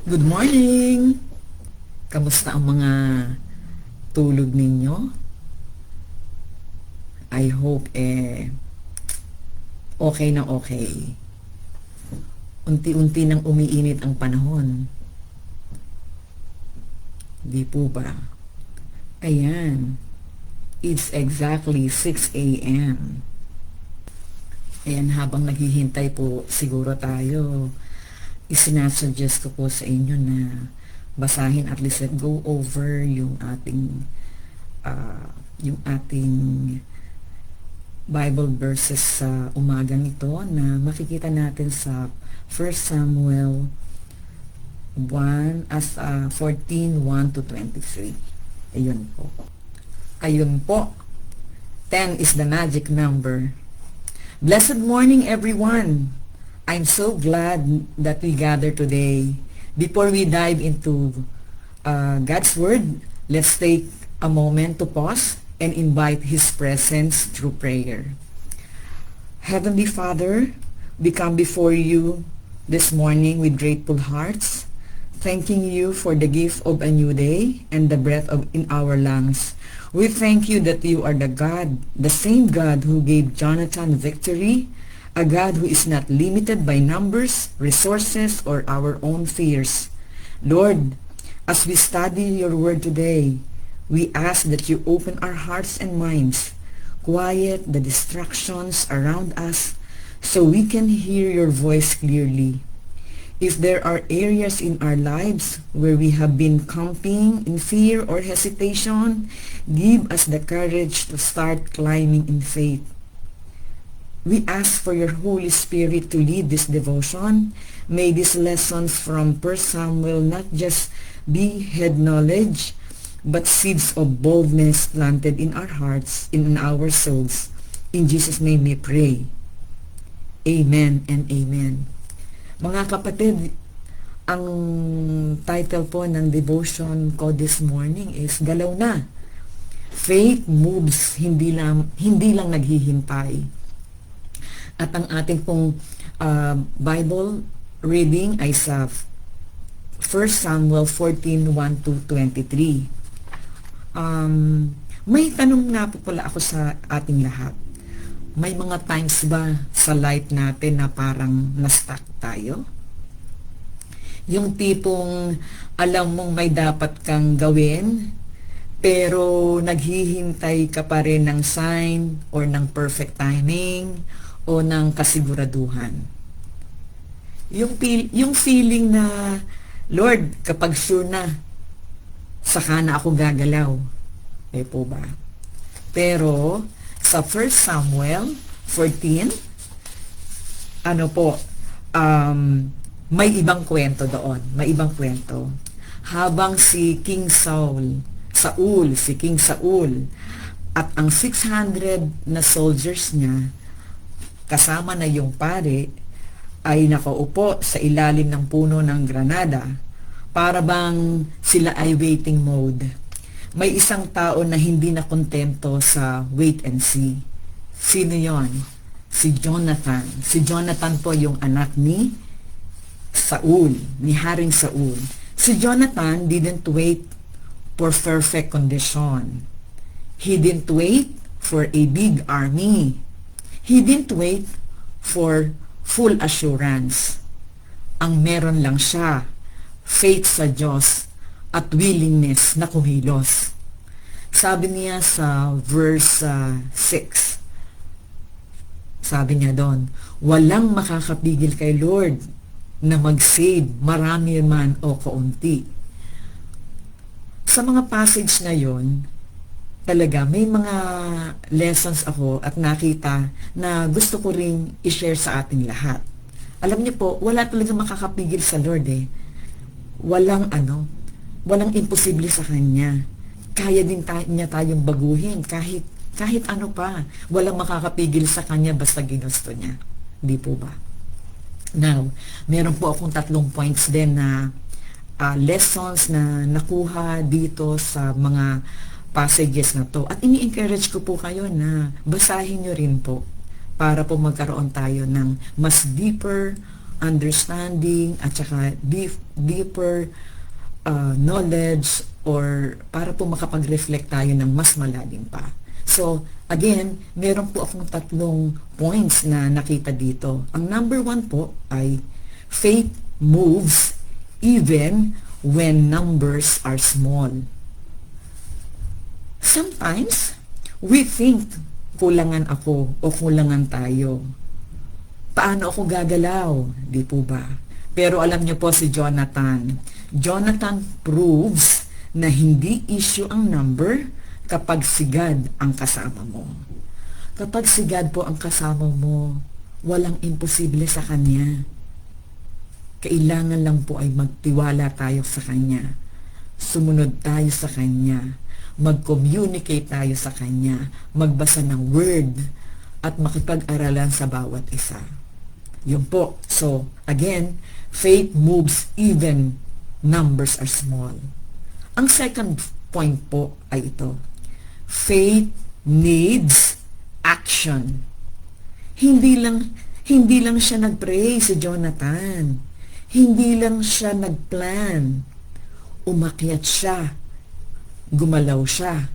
Good morning! Kamusta ang mga tulog ninyo? I hope okay na okay. Unti-unti nang umiinit ang panahon. Di po ba? Ayan. It's exactly 6 a.m. Ayan, habang naghihintay po siguro tayo, isinasuggest ko po sa inyo na basahin at least go over yung ating Bible verses sa umagang ito na makikita natin sa 1 Samuel 14, 1 to 23. Ayun po. Ayun po. 10 is the magic number. Blessed morning, everyone. I'm so glad that we gather today. Before we dive into God's Word, let's take a moment to pause and invite His presence through prayer. Heavenly Father, we come before you this morning with grateful hearts, thanking you for the gift of a new day and the breath in our lungs. We thank you that you are the same God who gave Jonathan victory, a God who is not limited by numbers, resources, or our own fears. Lord, as we study your word today, we ask that you open our hearts and minds, quiet the distractions around us so we can hear your voice clearly. If there are areas in our lives where we have been camping in fear or hesitation, give us the courage to start climbing in faith. We ask for your Holy Spirit to lead this devotion. May these lessons from 1 Samuel not just be head knowledge, but seeds of boldness planted in our hearts, in our souls. In Jesus' name we pray. Amen and amen. Mga kapatid, ang title po ng devotion ko this morning is Galaw Na. Faith moves, hindi lang naghihintay. At ang ating pong Bible reading ay sa 1 Samuel 14, 1 to 23. May tanong nga po pala ako sa ating lahat. May mga times ba sa life natin na parang na-stuck tayo? Yung tipong alam mong may dapat kang gawin, pero naghihintay ka pa rin ng sign or ng perfect timing o ng kasiguraduhan. Yung feeling na, Lord, kapag sure na, saka na ako gagalaw. Eh po ba? Pero, sa 1 Samuel 14, may ibang kwento doon. May ibang kwento. Habang si King Saul, at ang 600 na soldiers niya, kasama na yung pare, ay nakaupo sa ilalim ng puno ng granada, para bang sila ay waiting mode. May isang tao na hindi na kontento sa wait and see. Sino yon? Si Jonathan. Si Jonathan po yung anak ni Saul, ni Haring Saul. Si Jonathan didn't wait for perfect condition. He didn't wait for a big army. He didn't wait for full assurance. Ang meron lang siya, faith sa Diyos at willingness na kumilos. Sabi niya sa verse 6, sabi niya doon, walang makakapigil kay Lord na mag-save, marami man o kaunti. Sa mga passage na yon, talaga may mga lessons ako at nakita na gusto ko ring i-share sa ating lahat. Alam niyo po, wala talaga makakapigil sa Lord eh. Walang imposible sa Kanya. Kaya din niya tayong baguhin kahit ano pa. Walang makakapigil sa Kanya basta ginusto niya. Di po ba? Now, meron po akong 3 points din na lessons na nakuha dito sa mga passages na to. At ini-encourage ko po kayo na basahin nyo rin po para po magkaroon tayo ng mas deeper understanding at saka deeper knowledge, or para po makapag-reflect tayo ng mas malalim pa. So, again, meron po akong 3 points na nakita dito. Ang number 1 po ay faith moves even when numbers are small. Sometimes, we think kulangan ako o kulangan tayo. Paano ako gagalaw? Di po ba? Pero alam niyo po si Jonathan proves na hindi issue ang number kapag sigad ang kasama mo. Kapag sigad po ang kasama mo, walang imposible sa kanya. Kailangan lang po ay magtiwala tayo sa kanya. Sumunod tayo sa kanya. Mag-communicate tayo sa kanya. Magbasa ng word at makipag-aralan sa bawat isa. Yun po. So, again, faith moves even numbers are small. Ang second point po ay ito. Faith needs action. Hindi lang siya nag-pray si Jonathan. Hindi lang siya nag-plan. Umakyat siya. Gumalaw siya.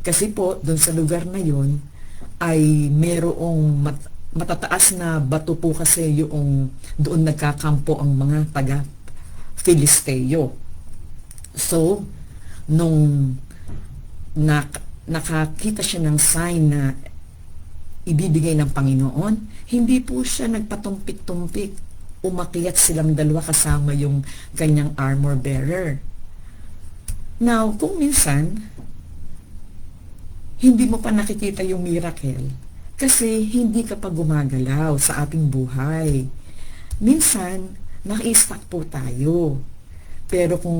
Kasi po, doon sa lugar na yun, ay merong matataas na bato po kasi yung doon nagkakampo ang mga taga-Filisteo. So, nung nakakita siya ng sign na ibibigay ng Panginoon, hindi po siya nagpatumpik-tumpik. Umakyat silang dalawa kasama yung kanyang armor bearer. Now, kung minsan, hindi mo pa nakikita yung miracle kasi hindi ka pa gumagalaw sa ating buhay. Minsan, naka-stuck po tayo. Pero kung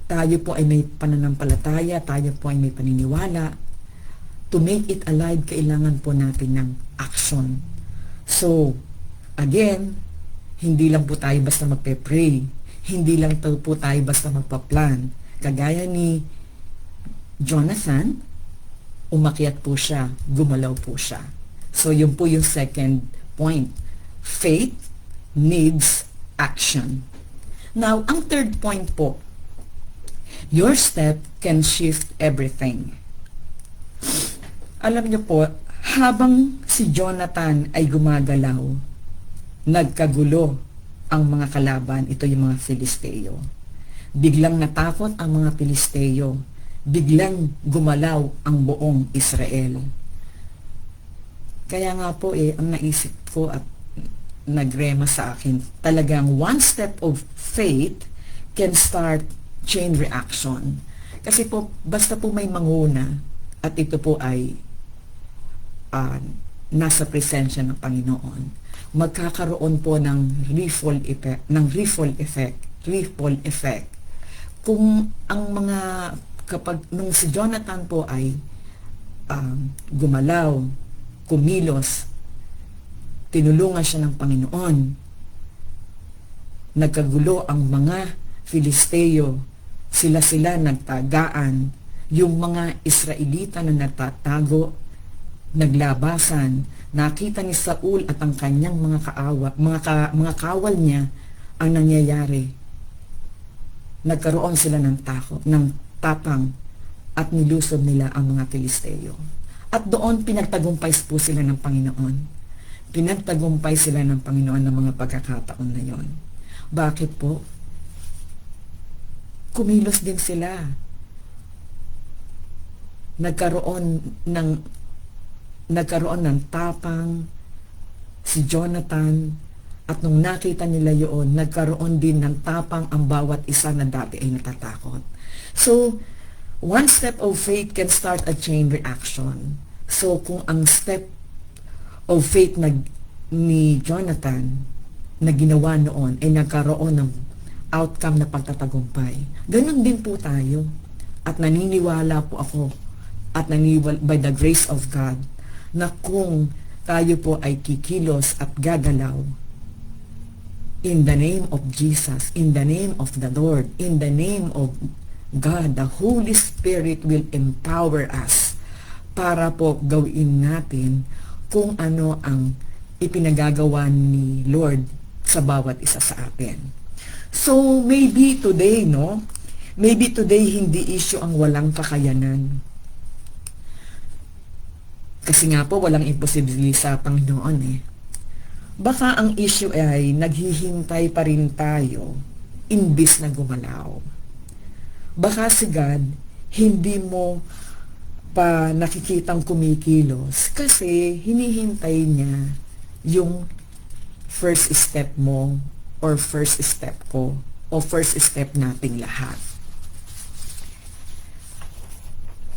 tayo po ay may pananampalataya, tayo po ay may paniniwala, to make it alive, kailangan po natin ng action. So, again, hindi lang po tayo basta magpe-pray. Hindi lang po tayo basta magpa-plan. Kagaya ni Jonathan, umakyat po siya, gumalaw po siya. So, yun po yung second point. Faith needs action. Now, ang third point po, your step can shift everything. Alam niyo po, habang si Jonathan ay gumagalaw, nagkagulo ang mga kalaban, ito yung mga Filisteo. Biglang natakot ang mga Filisteo. Biglang gumalaw ang buong Israel. Kaya nga po ang naisip ko at nagrema sa akin, talagang one step of faith can start chain reaction. Kasi po, basta po may manguna at ito po ay nasa presensya ng Panginoon, magkakaroon po ng ripple effect. Kung ang mga, kapag nung si Jonathan po ay gumalaw, kumilos, tinulungan siya ng Panginoon, nagkagulo ang mga Filisteo, sila nagtagaan, yung mga Israelita na natatago, naglabasan, nakita ni Saul at ang kanyang mga kawal niya ang nangyayari. Nagkaroon sila ng tapang at nilusob nila ang mga Filisteo. At doon pinagtagumpay po sila ng Panginoon. Pinagtagumpay sila ng Panginoon ng mga pagkakataon na yon. Bakit po? Kumilos din sila. Nagkaroon ng tapang si Jonathan, at nung nakita nila yun, nagkaroon din ng tapang ang bawat isa na dati ay natatakot. So, one step of faith can start a chain reaction. So, kung ang step of faith ni Jonathan na ginawa noon ay nagkaroon ng outcome na pagtatagumpay, ganun din po tayo. At naniniwala po ako at by the grace of God na kung tayo po ay kikilos at gagalaw in the name of Jesus, in the name of the Lord, in the name of God, the Holy Spirit will empower us para po gawin natin kung ano ang ipinagagawa ni Lord sa bawat isa sa atin. So, maybe today, no? Maybe today, hindi issue ang walang kakayanan. Kasi nga po, walang imposible sa Panginoon eh. Baka ang issue ay naghihintay pa rin tayo imbis na gumalaw. Baka si God, hindi mo pa nakikitang kumikilos kasi hinihintay niya yung first step mo or first step ko o first step nating lahat.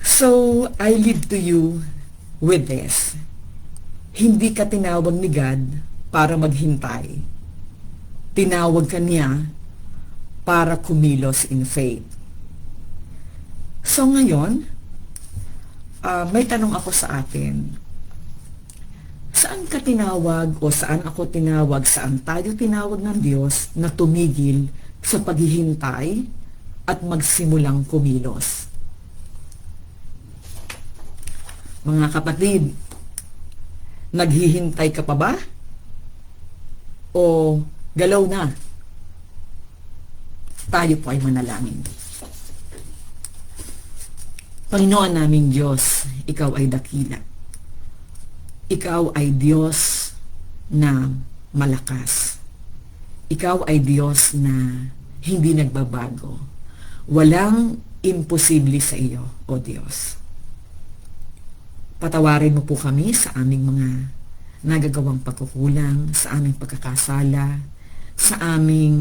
So, I leave to you with this. Hindi ka tinawag ni God para maghintay. Tinawag ka niya para kumilos in faith. So ngayon, may tanong ako sa atin. Saan ka tinawag o saan ako tinawag, saan tayo tinawag ng Diyos na tumigil sa paghihintay at magsimulang kumilos? Mga kapatid, naghihintay ka pa ba? O galaw na? Tayo po ay manalangin. Panginoon naming Diyos, Ikaw ay dakila. Ikaw ay Diyos na malakas. Ikaw ay Diyos na hindi nagbabago. Walang imposible sa iyo, O Diyos. Patawarin mo po kami sa aming mga nagagawang pagkukulang, sa aming pagkakasala, sa aming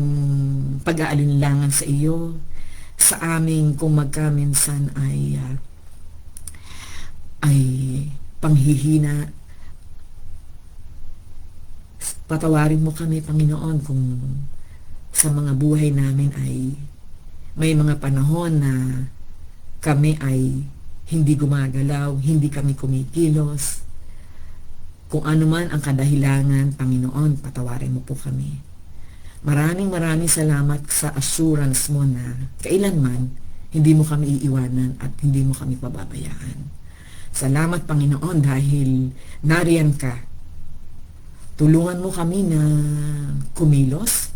pag-aalinlangan sa iyo, sa aming kung magkaminsan ay panghihina. Patawarin mo kami, Panginoon, kung sa mga buhay namin ay may mga panahon na kami ay hindi gumagalaw, hindi kami kumikilos. Kung ano man ang kadahilangan, Panginoon, patawarin mo po kami. Maraming salamat sa assurance mo na kailanman hindi mo kami iiwanan at hindi mo kami pababayaan. Salamat, Panginoon, dahil nariyan ka. Tulungan mo kami na kumilos.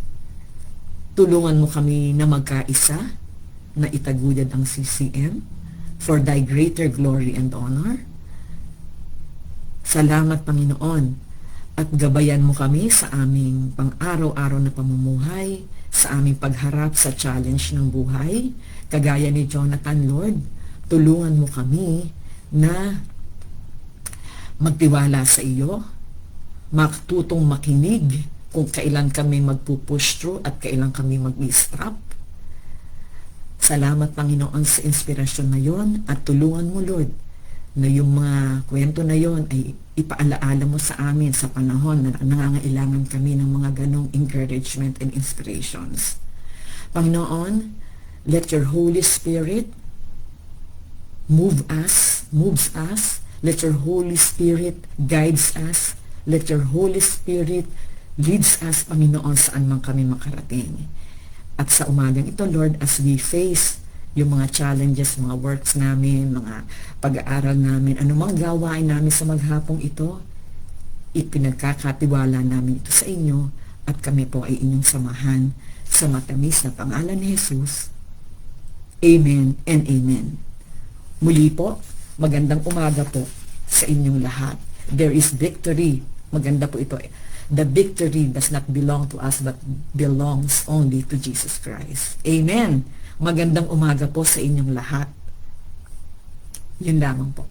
Tulungan mo kami na magkaisa, na itaguyod ang CCM for thy greater glory and honor. Salamat, Panginoon, at gabayan mo kami sa aming pang-araw-araw na pamumuhay, sa aming pagharap sa challenge ng buhay. Kagaya ni Jonathan, Lord, tulungan mo kami na magtiwala sa iyo, matutong makinig kung kailan kami magpupush through at kailan kami mag-stop. Salamat, Panginoon, sa inspirasyon na yon at tulungan mo, Lord, na yung mga kwento na yon ay ipaalaala mo sa amin sa panahon na nangangailangan kami ng mga ganong encouragement and inspirations. Panginoon, let your Holy Spirit moves us. Let your Holy Spirit guides us. Let your Holy Spirit leads us, Panginoon, saan man kami makarating. At sa umagang ito, Lord, as we face yung mga challenges, mga works namin, mga pag-aaral namin, anumang gawain namin sa maghapong ito, ipinagkakatiwala namin ito sa inyo at kami po ay inyong samahan sa matamis na pangalan ni Jesus. Amen and amen. Muli po, magandang umaga po sa inyong lahat. There is victory. Maganda po ito. The victory does not belong to us but belongs only to Jesus Christ. Amen. Magandang umaga po sa inyong lahat. Yun lamang po.